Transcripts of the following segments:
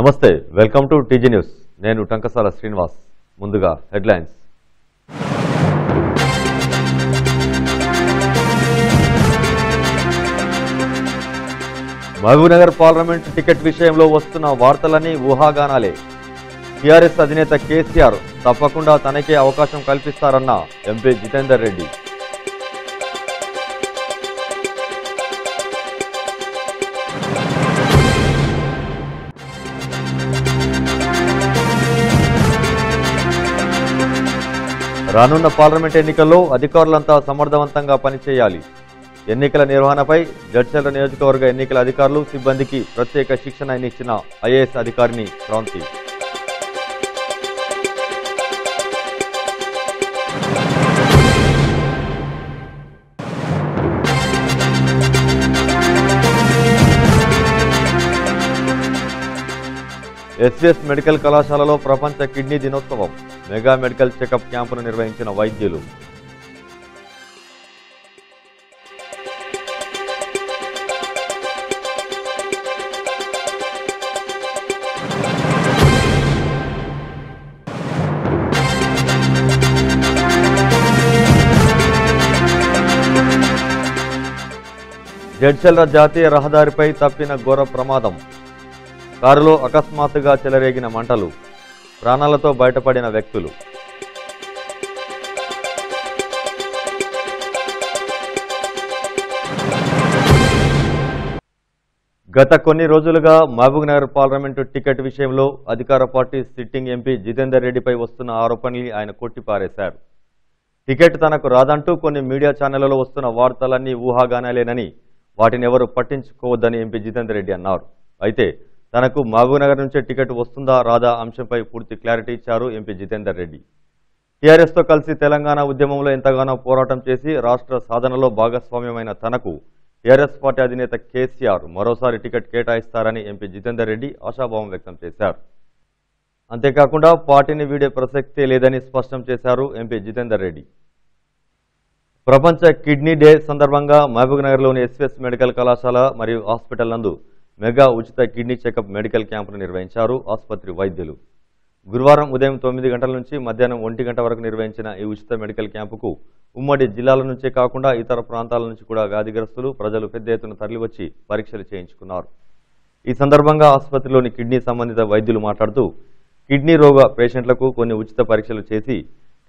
నమస్తే, welcome to TG news. నేను టంకసాల శ్రీనివాస్. ముందుగా హెడ్లైన్స్. మహబూబ్నగర్ పార్లమెంట్ టికెట్ విషయంలో వస్తున్న వార్తలన్నీ ఊహాగానాలే. టీఆర్ఎస్ అధినేత కేసీఆర్ తప్పకుండా తనకే అవకాశం కల్పిస్తారన్న ఎంపీ జితేందర్ రెడ్డి. రానున్న పార్లమెంట్ ఎన్నికల్లో అధికారులంతా సమర్థవంతంగా పనిచేయాలి. ఎన్నికల నిర్వహణపై జడ్చర్ల నియోజకవర్గ ఎన్నికల అధికారులు సిబ్బందికి ప్రత్యేక శిక్షణ ఇచ్చిన ఐఏఎస్ అధికారిని క్రాంతి. ఎస్వీఎస్ మెడికల్ కళాశాలలో ప్రపంచ కిడ్నీ దినోత్సవం. మెగా మెడికల్ చెకప్ క్యాంపును నిర్వహించిన వైద్యులు. జడ్చర్ల జాతీయ రహదారిపై తప్పిన ఘోర ప్రమాదం. కారులో అకస్మాత్తుగా చెలరేగిన మంటలు. ప్రాణాలతో బయటపడిన వ్యక్తులు. గత కొన్ని రోజులుగా మహబూబ్నగర్ పార్లమెంటు టికెట్ విషయంలో అధికార పార్టీ సిట్టింగ్ ఎంపీ జితేందర్ రెడ్డిపై వస్తున్న ఆరోపణల్ని ఆయన కొట్టిపారేశారు. టికెట్ తనకు రాదంటూ కొన్ని మీడియా ఛానళ్లలో వస్తున్న వార్తలన్నీ ఊహాగానాలేనని, వాటిని ఎవరు పట్టించుకోవద్దని ఎంపీ జితేందర్ రెడ్డి అన్నారు. అయితే తనకు మహబూబ్నగర్ నుంచే టికెట్ వస్తుందా రాదా అంశంపై పూర్తి క్లారిటీ ఇచ్చారు ఎంపీ జితేందర్ రెడ్డి. టీఆర్ఎస్తో కలిసి తెలంగాణ ఉద్యమంలో ఎంతగానో పోరాటం చేసి రాష్ట్ర సాధనలో భాగస్వామ్యమైన తనకు టీఆర్ఎస్ పార్టీ అధినేత కేసీఆర్ మరోసారి టికెట్ కేటాయిస్తారని ఎంపీ జితేందర్ రెడ్డి ఆశాభావం వ్యక్తం చేశారు. అంతేకాకుండా పార్టీని వీడే ప్రసక్తే లేదని స్పష్టం చేశారు ఎంపీ జితేందర్ రెడ్డి. ప్రపంచ కిడ్నీ డే సందర్భంగా మహబూబ్నగర్లోని ఎస్వీఎస్ మెడికల్ కళాశాల మరియు హాస్పిటల్ నందు మెగా ఉచిత కిడ్నీ చెకప్ మెడికల్ క్యాంపును నిర్వహించారు ఆసుపత్రి వైద్యులు. గురువారం ఉదయం 9 గంటల నుంచి మధ్యాహ్నం 1 గంట వరకు నిర్వహించిన ఈ ఉచిత మెడికల్ క్యాంపుకు ఉమ్మడి జిల్లాల నుంచే కాకుండా ఇతర ప్రాంతాల నుంచి కూడా వ్యాధిగ్రస్తులు ప్రజలు పెద్ద ఎత్తున తరలివచ్చి పరీక్షలు చేయించుకున్నారు. ఈ సందర్భంగా ఆసుపత్రిలోని కిడ్నీ సంబంధిత వైద్యులు మాట్లాడుతూ కిడ్నీ రోగ పేషెంట్లకు కొన్ని ఉచిత పరీక్షలు చేసి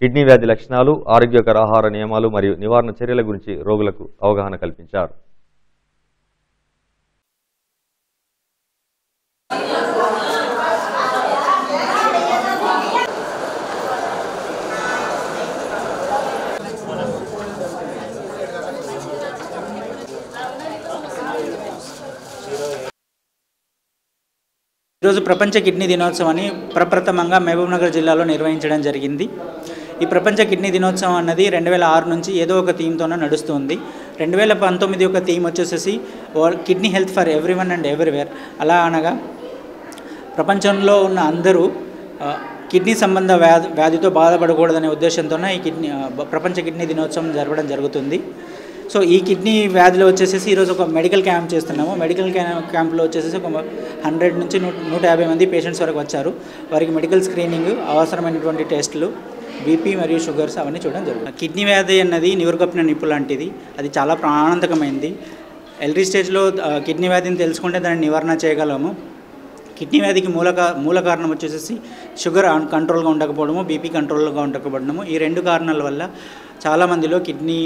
కిడ్నీ వ్యాధి లక్షణాలు, ఆరోగ్యకర ఆహార నియమాలు మరియు నివారణ చర్యల గురించి రోగులకు అవగాహన కల్పించారు. ఈరోజు ప్రపంచ కిడ్నీ దినోత్సవాన్ని ప్రప్రథమంగా మహబూబ్నగర్ జిల్లాలో నిర్వహించడం జరిగింది. ఈ ప్రపంచ కిడ్నీ దినోత్సవం అన్నది 2006 నుంచి ఏదో ఒక థీమ్తోనే నడుస్తుంది. 2019 యొక్క థీమ్ వచ్చేసి kidney health for everyone and everywhere. అలా అనగా ప్రపంచంలో ఉన్న అందరూ కిడ్నీ సంబంధ వ్యాధితో బాధపడకూడదనే ఉద్దేశంతోనే ఈ ప్రపంచ కిడ్నీ దినోత్సవం జరపడం జరుగుతుంది. సో ఈ కిడ్నీ వ్యాధిలో వచ్చేసి ఈరోజు ఒక మెడికల్ క్యాంప్ చేస్తున్నాము. మెడికల్ క్యాంప్లో వచ్చేసి ఒక 100 నుంచి 150 మంది పేషెంట్స్ వరకు వచ్చారు. వారికి మెడికల్ స్క్రీనింగ్, అవసరమైనటువంటి టెస్టులు, బీపీ మరియు షుగర్స్ అవన్నీ చూడడం జరుగుతుంది. కిడ్నీ వ్యాధి అన్నది నివురుకప్పిన నిప్పు లాంటిది. అది చాలా ప్రాణాంతకమైంది. ఎల్డీ స్టేజ్లో కిడ్నీ వ్యాధిని తెలుసుకుంటే దాన్ని నివారణ చేయగలము. కిడ్నీ వ్యాధికి మూల కారణం వచ్చేసి షుగర్ కంట్రోల్గా ఉండకపోవడము, బీపీ కంట్రోల్గా ఉండకపోవడము. ఈ 2 కారణాల వల్ల చాలామందిలో కిడ్నీ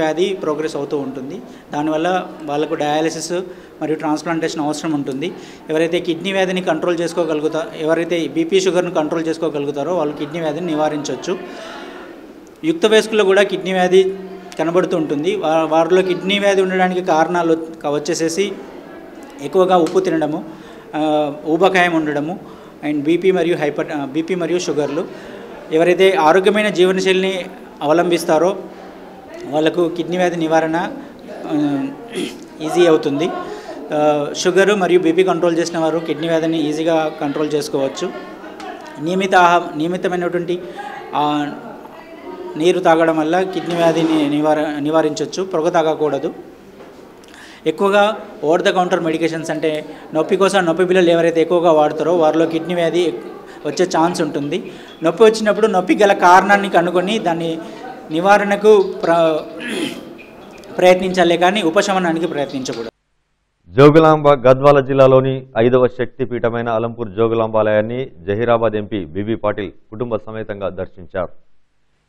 వ్యాధి ప్రోగ్రెస్ అవుతూ ఉంటుంది. దానివల్ల వాళ్ళకు డయాలసిస్ మరియు ట్రాన్స్ప్లాంటేషన్ అవసరం ఉంటుంది. ఎవరైతే కిడ్నీ వ్యాధిని కంట్రోల్ చేసుకోగలుగుతారో, ఎవరైతే బీపీ షుగర్ను కంట్రోల్ చేసుకోగలుగుతారో వాళ్ళు కిడ్నీ వ్యాధిని నివారించవచ్చు. యుక్త వయస్కుల్లో కూడా కిడ్నీ వ్యాధి కనబడుతూ ఉంటుంది. వారిలో కిడ్నీ వ్యాధి ఉండడానికి కారణాలు వచ్చేసేసి ఎక్కువగా ఉప్పు తినడము, ఊబకాయం ఉండడము, అండ్ బీపీ మరియు షుగర్లు. ఎవరైతే ఆరోగ్యమైన జీవనశైలిని అవలంబిస్తారో వాళ్ళకు కిడ్నీ వ్యాధి నివారణ ఈజీ అవుతుంది. షుగరు మరియు బీపీ కంట్రోల్ చేసిన వారు కిడ్నీ వ్యాధిని ఈజీగా కంట్రోల్ చేసుకోవచ్చు. నియమితమైనటువంటి నీరు తాగడం వల్ల కిడ్నీ వ్యాధిని నివారించవచ్చు. పొగ తాగకూడదు. ఎక్కువగా ఓవర్ ద కౌంటర్ మెడికేషన్స్ అంటే నొప్పి కోసం నొప్పి బిళ్ళలు ఎవరైతే ఎక్కువగా వాడతారో వారిలో కిడ్నీ వ్యాధి వచ్చే ఛాన్స్ ఉంటుంది. నొప్పి వచ్చినప్పుడు నొప్పి గల కారణాన్ని కనుగొని దాన్ని నివారణకు ప్రయత్నించాలి కానీ ఉపశమనానికి ప్రయత్నించకూడదు. జోగులాంబ గద్వాల జిల్లాలోని 5వ శక్తి పీఠమైన అలంపూర్ జోగులాంబాలయాన్ని జహీరాబాద్ ఎంపీ బీబీ పాటిల్ కుటుంబ సమేతంగా దర్శించారు.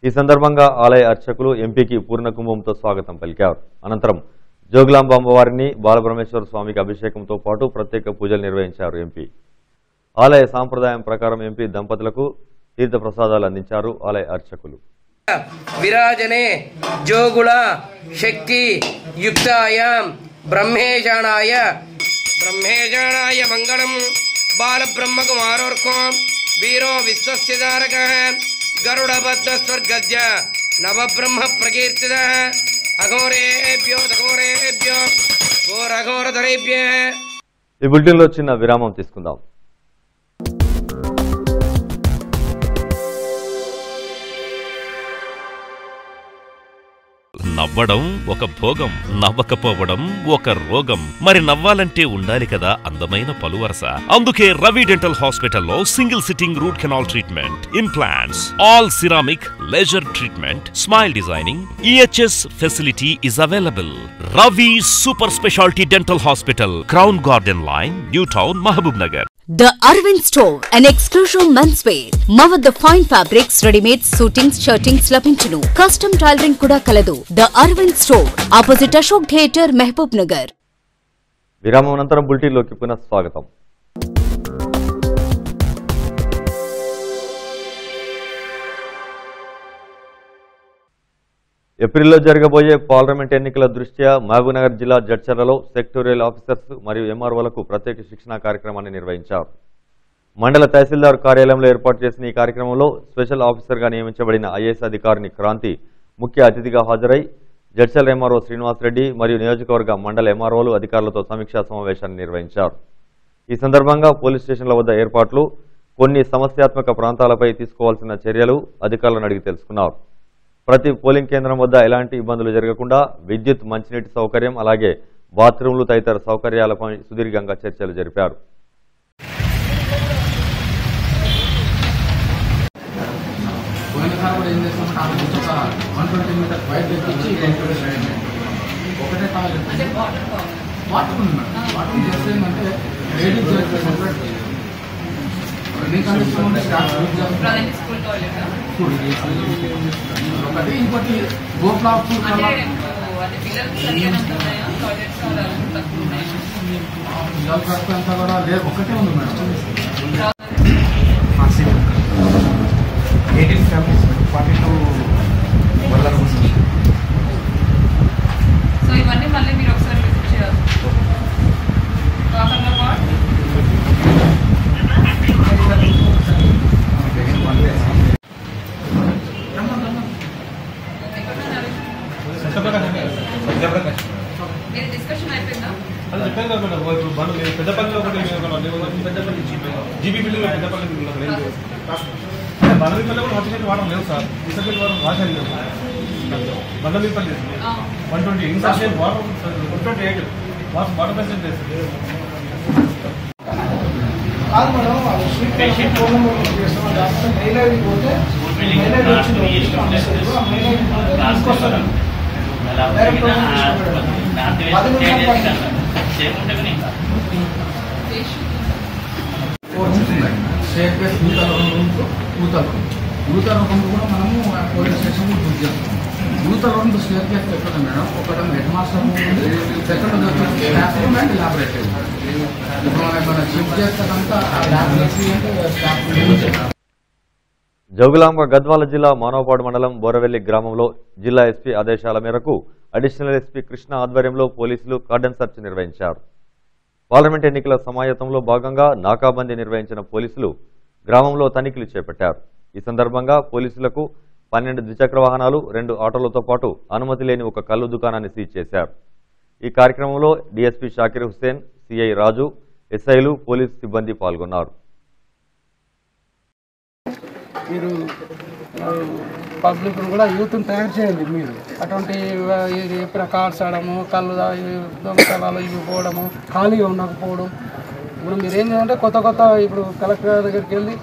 ఈ సందర్భంగా ఆలయ అర్చకులు ఎంపీకి పూర్ణకుంభంతో స్వాగతం పలికారు. అనంతరం జోగులాంబ అమ్మవారిని బాలబ్రహ్మేశ్వర స్వామికి అభిషేకంతో పాటు ప్రత్యేక పూజలు నిర్వహించారు. ఎంపీ ఆలయ సాంప్రదాయం ప్రకారం ఎంపీ దంపతులకు తీర్థ ప్రసాదాలు అందించారు ఆలయ అర్చకులు. విరాజనే జోగుల శక్తి యుక్తాయాం బ్రహ్మేజానాయ మంగళం బాలబ్రహ్మకుమారోర్కో వీరో విశ్వస్యధారక గరుడబద్ధస్వర్గద్య నవబ్రహ్మ ప్రకీర్తిత అఘోరేభ్యో ఘోరేభ్యో ఘోరఘోరధరేభ్య. ఈ బులెటిన్లో చిన్న విరామం తీసుకుందాం. నవ్వడం ఒక భోగం, నవ్వకపోవడం ఒక రోగం. మరి నవ్వాలంటే ఉండాలి కదా అందమైన పలువరస. అందుకే రవి డెంటల్ హాస్పిటల్లో single sitting root canal treatment, implants, all ceramic, laser treatment, smile designing, EHS facility is available. Ravi super speciality dental hospital, crown garden line, new town, Mahbub Nagar. The Arvind Store, an exclusive menswear. మా వద్ద fine fabrics, readymade suitings, shirtings లభించును. Custom tailoring కూడా కలదు. The Arvind Store, opposite Ashok theatre, Mahbub Nagar. విరామం అనంతరం బులెటిన్లోకి పునః స్వాగతం. ఏప్రిల్లో జరగబోయే పార్లమెంట్ ఎన్నికల దృష్ట్యా మహబూబ్నగర్ జిల్లా జడ్చర్లలో సెక్టోరియల్ ఆఫీసర్స్ మరియు ఎంఆర్ఓలకు ప్రత్యేక శిక్షణా కార్యక్రమాన్ని నిర్వహించారు. మండల తహసీల్దార్ కార్యాలయంలో ఏర్పాటు చేసిన ఈ కార్యక్రమంలో స్పెషల్ ఆఫీసర్గా నియమించబడిన ఐఏఎస్ అధికారిని క్రాంతి ముఖ్య అతిథిగా హాజరై జడ్చర్ల ఎంఆర్ఓ శ్రీనివాసరెడ్డి మరియు నియోజకవర్గ మండల ఎంఆర్ఓలు అధికారులతో సమీక్షా సమావేశాన్ని నిర్వహించారు. ఈ సందర్భంగా పోలీస్ స్టేషన్ల వద్ద ఏర్పాట్లు, కొన్ని సమస్యాత్మక ప్రాంతాలపై తీసుకోవాల్సిన చర్యలు అధికారులను అడిగి తెలుసుకున్నారు. ప్రతి పోలింగ్ కేంద్రం వద్ద ఎలాంటి ఇబ్బందులు జరగకుండా విద్యుత్, మంచినీటి సౌకర్యం, అలాగే బాత్రూంలు తదితర సౌకర్యాలపై సుదీర్ఘంగా చర్చలు జరిపారు. ఒకటి ఇంకోటి గోప్లా అంతా కూడా లేదు, ఒకటే ఉంది మేడం. 18 ఫ్యామిలీస్ 42 వర్గాల కోసం. సో ఇవన్నీ మళ్ళీ మీరు ఒకసారి విజిట్ చేయాలి. మీరు డిస్కషన్ అయిపోయిందా? అది చెప్పాను కదా మేడం, ఇప్పుడు బండ్లు పెద్దపల్లిలో ఒకటి పెద్దపల్లి జీబీ బిల్డింగ్ పెద్దపల్లి బండ్లపల్లి కూడా వచ్చేసి వాడడం లేదు సార్. డిసెంబర్ వారం రాశాను లేదు. Bandlapalli 120 insertion water 128 water percent చేస్తుంది. కాదు మేడం, పేషెంట్ యూతర్ రూపంలో కూడా మనము పోలీస్ స్టేషన్ బుక్ చేస్తాం. యూతర్ రూమ్ స్టేర్ కేసు ఎక్కడ మేడం, ఒకటి హెడ్ మాస్టర్ రూమ్ ఉంది, సెకండ్ వచ్చి స్టాఫ్ రూమ్ అండ్ ల్యాబొరేటరీ. ఇప్పుడు మనం చెక్ చేస్తే కనుక ల్యాబొరేటరీ అంటే స్టాఫ్. జోగులాంబ గద్వాల జిల్లా మానవపాడు మండలం బోరవెల్లి గ్రామంలో జిల్లా ఎస్పీ ఆదేశాల మేరకు అడిషనల్ ఎస్పీ కృష్ణ ఆధ్వర్యంలో పోలీసులు కార్డన్ సెర్చ్ నిర్వహించారు. పార్లమెంట్ ఎన్నికల సమాయత్తంలో భాగంగా నాకాబందీ నిర్వహించిన పోలీసులు గ్రామంలో తనిఖీలు చేపట్టారు. ఈ సందర్భంగా పోలీసులకు 12 ద్విచక్ర వాహనాలు, 2 ఆటోలతో పాటు అనుమతి లేని ఒక కల్లు దుకాణాన్ని సీజ్ చేశారు. ఈ కార్యక్రమంలో డీఎస్పీ షాకిర్ హుస్సేన్, సిఐ రాజు, ఎస్ఐలు, పోలీసు సిబ్బంది పాల్గొన్నారు. మీరు పబ్లిక్ కూడా యూత్ని తయారు చేయండి. మీరు అటువంటి ఎప్పుడు కార్స్ ఆడము, కళ్ళు దొంగతనాలు ఇవి పోవడము, ఖాళీగా ఉండకపోవడం. ఇప్పుడు మీరు ఏం చేయాలంటే కొత్త ఇప్పుడు కలెక్టర్ దగ్గరికి వెళ్ళి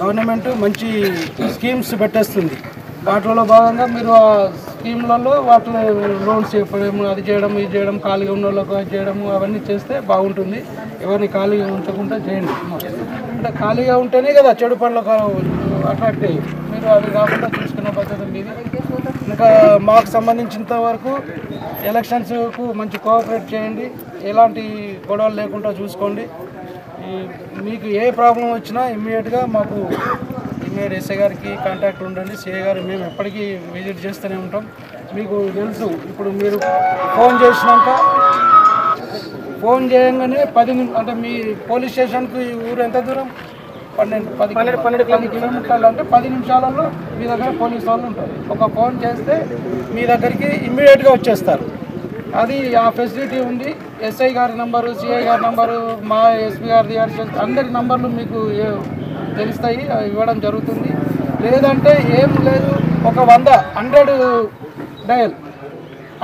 గవర్నమెంట్ మంచి స్కీమ్స్ పెట్టేస్తుంది. వాటిలో భాగంగా మీరు ఆ స్కీమ్లలో వాటిలో లోన్స్ చెప్పడము, అది చేయడం, ఇది చేయడం, ఖాళీగా ఉన్న వాళ్ళకు అది చేయడము, అవన్నీ చేస్తే బాగుంటుంది. ఎవరిని ఖాళీగా ఉంచకుండా చేయండి. అంటే ఖాళీగా ఉంటేనే కదా చెడు పనులకు అట్రాక్ట్ అయ్యి, మీరు అది కాకుండా చూసుకున్న పద్ధతి మీది. ఇంకా మాకు సంబంధించినంత వరకు ఎలక్షన్స్కు మంచి కోఆపరేట్ చేయండి, ఎలాంటి గొడవలు లేకుండా చూసుకోండి. మీకు ఏ ప్రాబ్లం వచ్చినా ఇమ్మీడియట్గా మాకు ఎస్ఐ గారికి కాంటాక్ట్ ఉండండి. సిఐ గారు మేము ఎప్పటికీ విజిట్ చేస్తూనే ఉంటాం. మీకు తెలుసు, ఇప్పుడు మీరు ఫోన్ చేయగానే 10 అంటే మీ పోలీస్ స్టేషన్కి ఈ ఊరు ఎంత దూరం? 12 కిలోమీటర్లు. అంటే 10 నిమిషాలలో మీ దగ్గర పోలీస్ వాళ్ళు ఉంటారు. ఒక ఫోన్ చేస్తే మీ దగ్గరికి ఇమ్మీడియట్గా వచ్చేస్తారు. అది ఆ ఫెసిలిటీ ఉంది. ఎస్ఐ గారి నంబరు, సిఐ గారి నంబరు, మా ఎస్పీ గారి అందరి నంబర్లు మీకు తెలుస్తాయి, ఇవ్వడం జరుగుతుంది. లేదంటే ఏం లేదు, ఒక 100 డయల్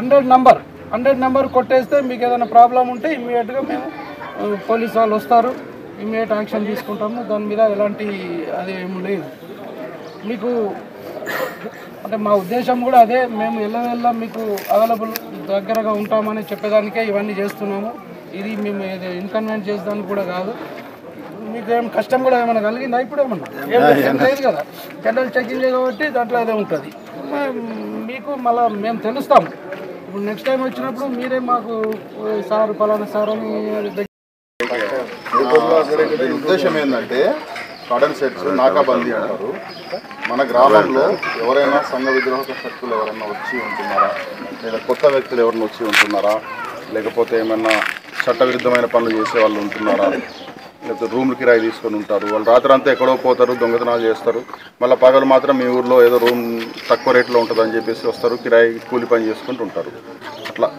100 నంబర్ కొట్టేస్తే మీకు ఏదైనా ప్రాబ్లం ఉంటే ఇమ్మీడియట్గా మేము పోలీస్ వాళ్ళు వస్తారు, ఇమ్మీడియట్ యాక్షన్ తీసుకుంటాము. దాని మీద ఎలాంటి అది ఏమి లేదు. మీకు అంటే మా ఉద్దేశం కూడా అదే, మేము ఎల్లవెల్లా మీకు అవైలబుల్ దగ్గరగా ఉంటామని చెప్పేదానికే ఇవన్నీ చేస్తున్నాము. ఇది మేము ఇన్కన్వీనియంట్ చేసేదానికి కూడా కాదు. మీకు ఏం కష్టం కూడా ఏమైనా కలిగిందా? ఇప్పుడు ఏమన్నా లేదు కదా, జనరల్ చెకింగ్ కాబట్టి దాంట్లో అదే ఉంటుంది. మీకు మళ్ళీ మేము తెలుస్తాము. ఇప్పుడు నెక్స్ట్ టైం వచ్చినప్పుడు మీరే మాకు సార్ పలానా సార్ అని. ఉద్దేశం ఏంటంటే కాటన్ సెట్స్ నాకాబందీ అంటారు. మన గ్రామంలో ఎవరైనా సంఘ విద్రోహక శక్తులు ఎవరైనా వచ్చి ఉంటున్నారా, లేదా కొత్త వ్యక్తులు ఎవరైనా వచ్చి ఉంటున్నారా, లేకపోతే ఏమైనా చట్టవిరుద్ధమైన పనులు చేసే వాళ్ళు ఉంటున్నారా, లేకపోతే రూమ్లు కిరాయి తీసుకొని ఉంటారు. వాళ్ళు రాత్రి అంతా ఎక్కడో పోతారు, దొంగతనాలు చేస్తారు. మళ్ళీ పగలు మాత్రం మీ ఊర్లో ఏదో రూమ్ తక్కువ రేట్లో ఉంటుందని చెప్పేసి వస్తారు, కిరాయి కూలి పని చేసుకుంటూ ఉంటారు. అట్లా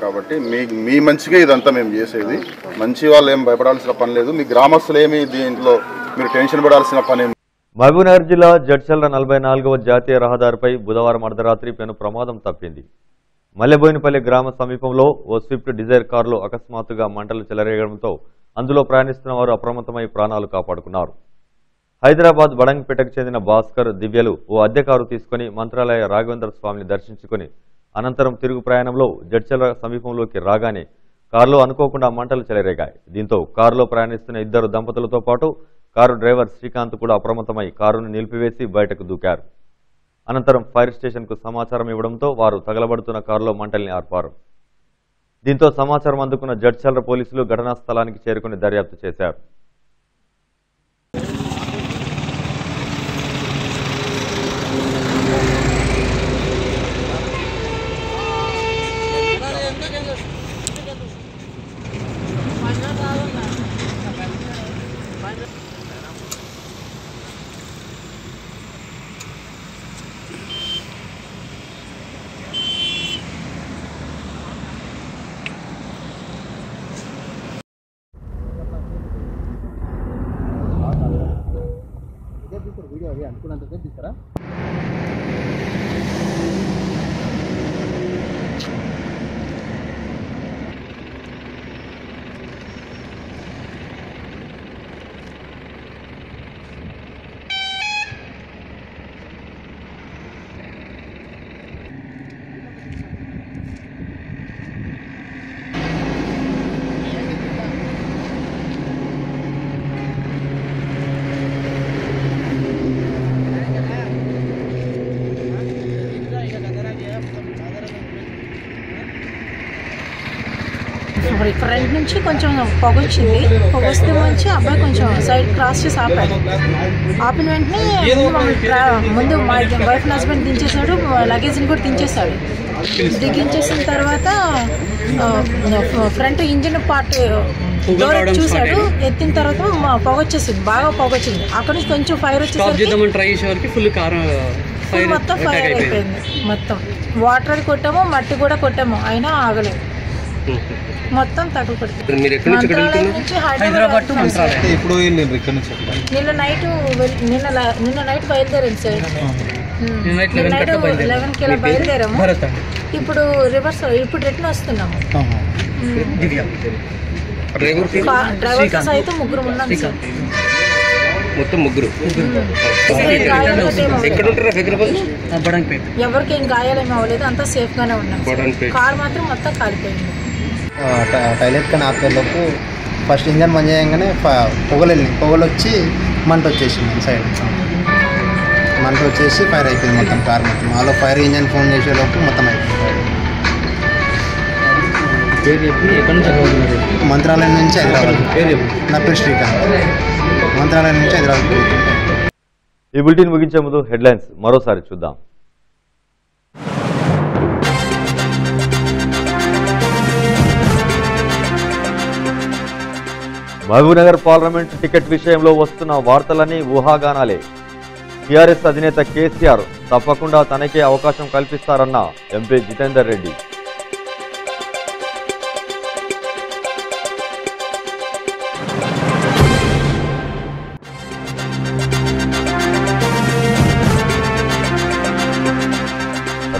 కాబట్టి మీ మంచిగా ఇదంతా మేము చేసేది. మంచి వాళ్ళు ఏం భయపడాల్సిన పని లేదు. మీ గ్రామస్తులు ఏమి దీంట్లో మీరు టెన్షన్ పడాల్సిన పని. మహబూబ్నగర్ జిల్లా జడ్చర్ల 44వ జాతీయ రహదారిపై బుధవారం అర్ధరాత్రి పెను ప్రమాదం తప్పింది. మల్లెబోయినపల్లి గ్రామ సమీపంలో ఓ స్విఫ్ట్ డిజైర్ కారులో అకస్మాత్తుగా మంటలు చెలరేగడంతో అందులో ప్రయాణిస్తున్న వారు అప్రమత్తమై ప్రాణాలు కాపాడుకున్నారు. హైదరాబాద్ బడంగపేటకు చెందిన భాస్కర్, దివ్యలు ఓ అద్దె కారు తీసుకుని మంత్రాలయ రాఘవేంద్ర స్వామిని దర్శించుకుని అనంతరం తిరుగు ప్రయాణంలో జడ్చర్ల సమీపంలోకి రాగానే కారులో అనుకోకుండా మంటలు చెలరేగాయి. దీంతో కారులో ప్రయాణిస్తున్న 2 దంపతులతో పాటు కారు డ్రైవర్ శ్రీకాంత్ కూడా అప్రమత్తమై కారును నిలిపివేసి బయటకు దూకారు. అనంతరం ఫైర్ స్టేషన్కు సమాచారం ఇవ్వడంతో వారు తగలబడుతున్న కారులో మంటల్ని ఆర్పారు. దీంతో సమాచారం అందుకున్న జడ్చర్ల పోలీసులు ఘటనా స్థలానికి చేరుకుని దర్యాప్తు చేశారు. ఫ్రంట్ నుంచి కొంచెం పొగ వచ్చింది. పొగ వస్తే వచ్చి అబ్బాయి కొంచెం సైడ్ క్రాస్ చేసి ఆపాడు. ఆపిన వెంటనే ముందు మా వైఫ్ హస్బెండ్ దించేసాడు, లగేజ్ని కూడా దించేశాడు. దిగించేసిన తర్వాత ఫ్రంట్ ఇంజిన్ పార్ట్ డోర్ చూశాడు. ఎత్తిన తర్వాత పొగ వచ్చేసింది, బాగా పొగ వచ్చింది. అక్కడ నుంచి కొంచెం ఫైర్ వచ్చేసరికి మొత్తం ఫైర్ అయిపోయింది. మొత్తం వాటర్ కొట్టాము, మట్టి కూడా కొట్టాము, అయినా ఆగలేదు. మొత్తం తగులు పడుతుంది. మీరు ఎక్కడి నుంచి మంత్రాలయం నుంచి హైదరాబాద్ టు మంత్రాలయం. ఇప్పుడు వెళ్ళిండ్రు ఇక్కడ నుంచి నిన్న నైట్ బయలుదేరాం సార్. నైట్ 11కి ఇలా బయలుదేరాము. ఇప్పుడు రివర్స్ ఇప్పుడు రిటర్న్ వస్తున్నాము. డ్రైవర్ సైతం ముగ్గురు ఉన్నాం సార్. మొత్తం ముగ్గురు. ఎవరికి ఏం గాయాలేమీ అవ్వలేదు, అంతా సేఫ్ గానే ఉన్నాం. కార్ మాత్రం మొత్తం కాలిపోయింది. టాయిలెట్ కానీ ఆపేలోపు ఫస్ట్ ఇంజన్ బంద్ చేయగానే పొగలు వచ్చి మంట వచ్చేసింది. సైడ్ మంట వచ్చేసి ఫైర్ అయిపోయింది మొత్తం కార్ మొత్తం. అలా ఫైర్ ఇంజన్ ఫోన్ చేసేలోపు మొత్తం అయిపోయింది. మంత్రాలయం నుంచి హైదరాబాద్. నా పేరు శ్రీకాంత్. మంత్రాలయం నుంచి హైదరాబాద్. ఈ బులెటిన్ ముగించే ముందు హెడ్లైన్స్ మరోసారి చూద్దాం. మహబూబ్నగర్ పార్లమెంట్ టికెట్ విషయంలో వస్తున్న వార్తలన్నీ ఊహాగానాలే. టీఆర్ఎస్ అధినేత కేసీఆర్ తప్పకుండా తనకే అవకాశం కల్పిస్తారన్న ఎంపీ జితేందర్ రెడ్డి.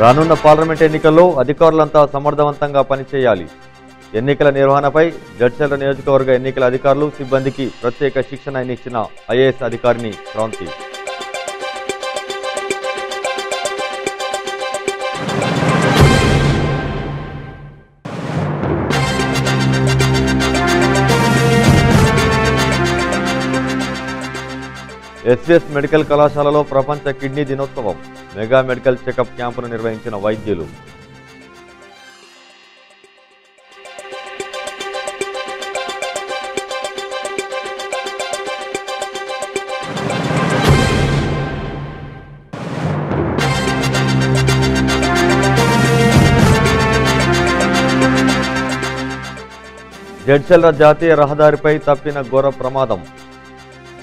రానున్న పార్లమెంట్ ఎన్నికల్లో అధికారులంతా సమర్థవంతంగా పనిచేయాలి. ఎన్నికల నిర్వహణపై జడ్చర్ల నియోజకవర్గ ఎన్నికల అధికారులు సిబ్బందికి ప్రత్యేక శిక్షణ ఇచ్చిన ఐఏఎస్ అధికారిని క్రాంతి. ఎస్వీఎస్ మెడికల్ కళాశాలలో ప్రపంచ కిడ్నీ దినోత్సవం. మెగా మెడికల్ చెకప్ క్యాంపును నిర్వహించిన వైద్యులు. జడ్చర్ల జాతీయ రహదారిపై తప్పిన ఘోర ప్రమాదం.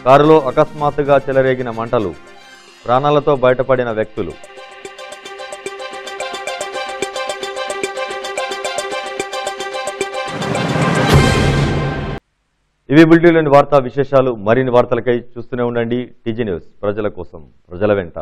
కారులో అకస్మాత్తుగా చెలరేగిన మంటలు. ప్రాణాలతో బయటపడిన వ్యక్తులు. ఇవి బులెటిన్లోని వార్తా విశేషాలు. మరిన్ని వార్తలకై చూస్తూనే ఉండండి టీజీ న్యూస్. ప్రజల కోసం, ప్రజల వెంట.